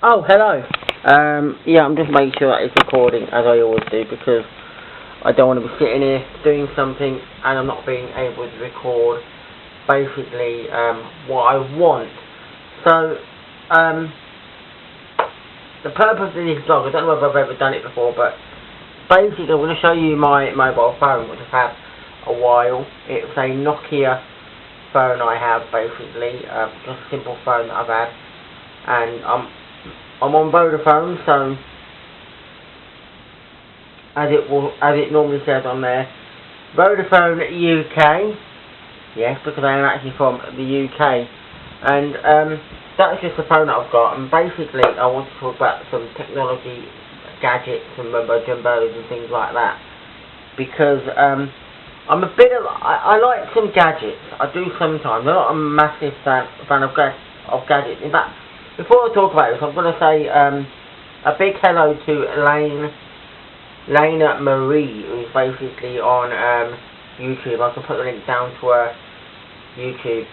Oh, hello. Yeah, I'm just making sure that it's recording, as I always do, because I don't want to be sitting here doing something and I'm not being able to record basically what I want. So, the purpose of this vlog, I don't know if I've ever done it before, but basically I'm going to show you my mobile phone, which I've had a while. It's a Nokia phone I have, basically, just a simple phone that I've had, and I'm on Vodafone, so as it normally says on there, Vodafone UK. Yes, because I am actually from the UK, and that's just the phone that I've got. And basically, I want to talk about some technology gadgets and mumbo jumbos and things like that, because I'm a bit of I like some gadgets. I do sometimes. I'm not a massive fan of gadgets. In fact, before I talk about this, I'm going to say a big hello to Lena Marie, who's basically on YouTube. I can put the link down to her YouTube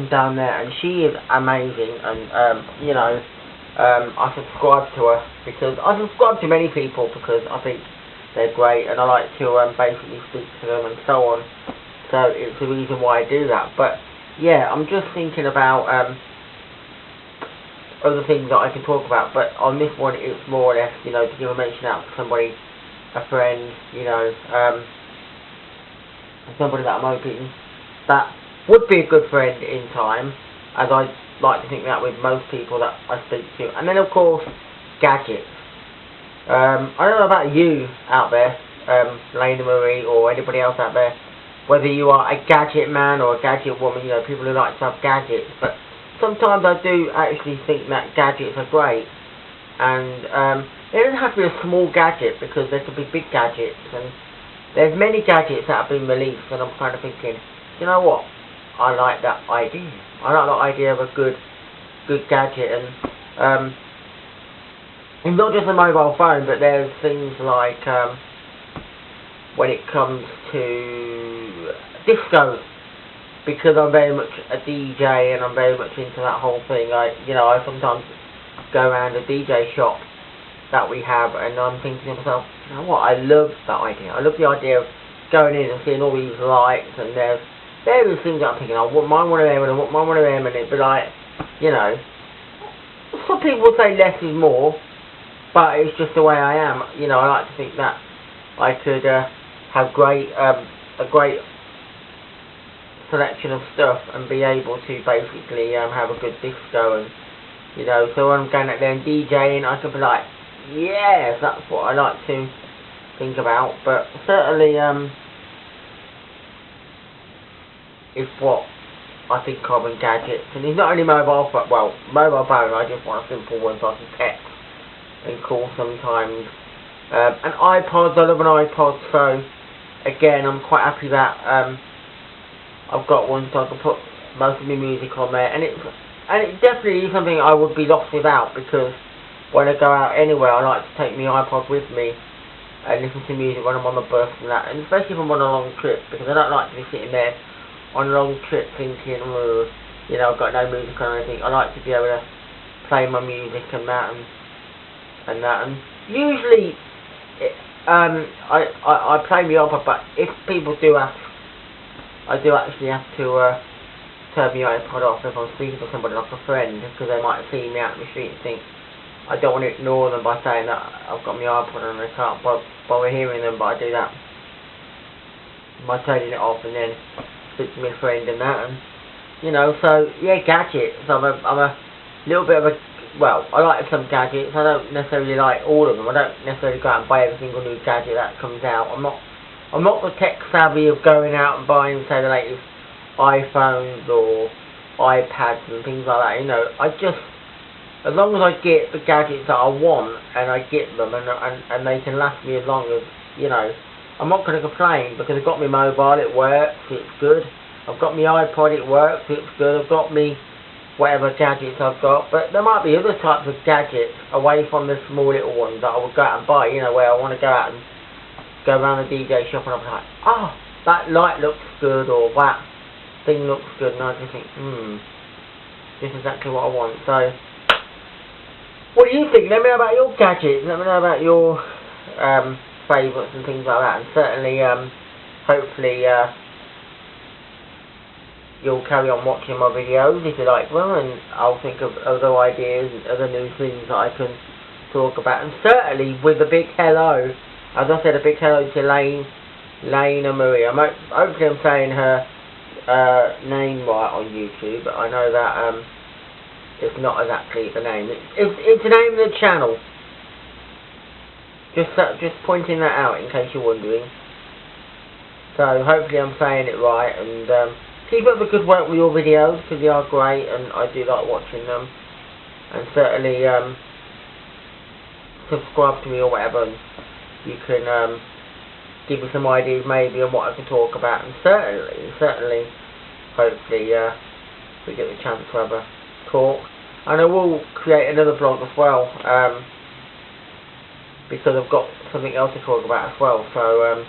down there, and she is amazing. And you know, I subscribe to her because I subscribe to many people because I think they're great, and I like to basically speak to them and so on. So it's the reason why I do that. But yeah, I'm just thinking about other things that I can talk about, but on this one it's more or less, you know, to give a mention out to somebody, a friend, you know, somebody that I'm hoping that would be a good friend in time, as I like to think that with most people that I speak to. And then of course, gadgets. I don't know about you out there, Lena Marie, or anybody else out there, whether you are a gadget man or a gadget woman, you know, people who like to have gadgets, but sometimes I do actually think that gadgets are great, and it doesn't have to be a small gadget, because there could be big gadgets, and there's many gadgets that have been released, and I'm kind of thinking, you know what, I like that idea. I like the idea of a good gadget, and it's not just a mobile phone, but there's things like when it comes to disco. Because I'm very much a DJ and I'm very much into that whole thing, I sometimes go around a DJ shop that we have, and I'm thinking to myself, you know what, I love that idea. I love the idea of going in and seeing all these lights, and there's various things that I'm thinking, I want mine one of them, and I want mine one of them, and it'd be like, you know, some people would say less is more, but it's just the way I am. You know, I like to think that I could have a great selection of stuff and be able to basically have a good disco, and you know, so when I'm going out there and DJing, I could be like, yes, that's what I like to think about. But certainly it's what I think of in gadgets, and it's not only mobile phone. Well, mobile phone, I just want a simple one so I can text and call sometimes. And iPods, I love an iPod, so again, I'm quite happy that I've got one, so I can put most of my music on there, and it definitely is something I would be lost without, because when I go out anywhere, I like to take my iPod with me and listen to music when I'm on the bus and that, and especially if I'm on a long trip, because I don't like to be sitting there on a long trip thinking, you know, I've got no music or anything. I like to be able to play my music and that, and usually I play my iPod, but if people do ask, I do actually have to turn my iPod off if I'm speaking to somebody like a friend, because they might see me out in the street and think I don't want to ignore them by saying that I've got my iPod and I can't bother hearing them, but I do that by turning it off and then speak to my friend and that, and you know, so yeah, gadgets. I'm a little bit of a, well, I like some gadgets. I don't necessarily like all of them. I don't necessarily go out and buy every single new gadget that comes out. I'm not the tech savvy of going out and buying, say, the latest iPhones or iPads and things like that. You know, I just, as long as I get the gadgets that I want and I get them and they can last me as long as, you know, I'm not going to complain, because I've got my mobile, it works, it's good. I've got my iPod, it works, it's good. I've got me whatever gadgets I've got, but there might be other types of gadgets away from the small little ones that I would go out and buy, you know, where I want to go out and go around the DJ shop and I'm like, oh, that light looks good, or that thing looks good, and I just think, this is exactly what I want. So what do you think? Let me know about your gadgets. Let me know about your favourites and things like that. And certainly, hopefully, you'll carry on watching my videos if you like them, and I'll think of other ideas and other new things that I can talk about. And certainly, with a big hello, as I said, a big hello to Lena Marie. Hopefully I'm saying her name right on YouTube, but I know that it's not exactly the name. It's the name of the channel. Just pointing that out in case you're wondering. So hopefully I'm saying it right, and keep up the good work with your videos, because they are great and I do like watching them. And certainly subscribe to me or whatever, and you can give me some ideas maybe on what I can talk about. And certainly hopefully we get the chance to have a talk. And I will create another blog as well, because I've got something else to talk about as well. So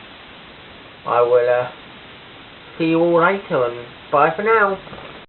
I will see you all later, and bye for now.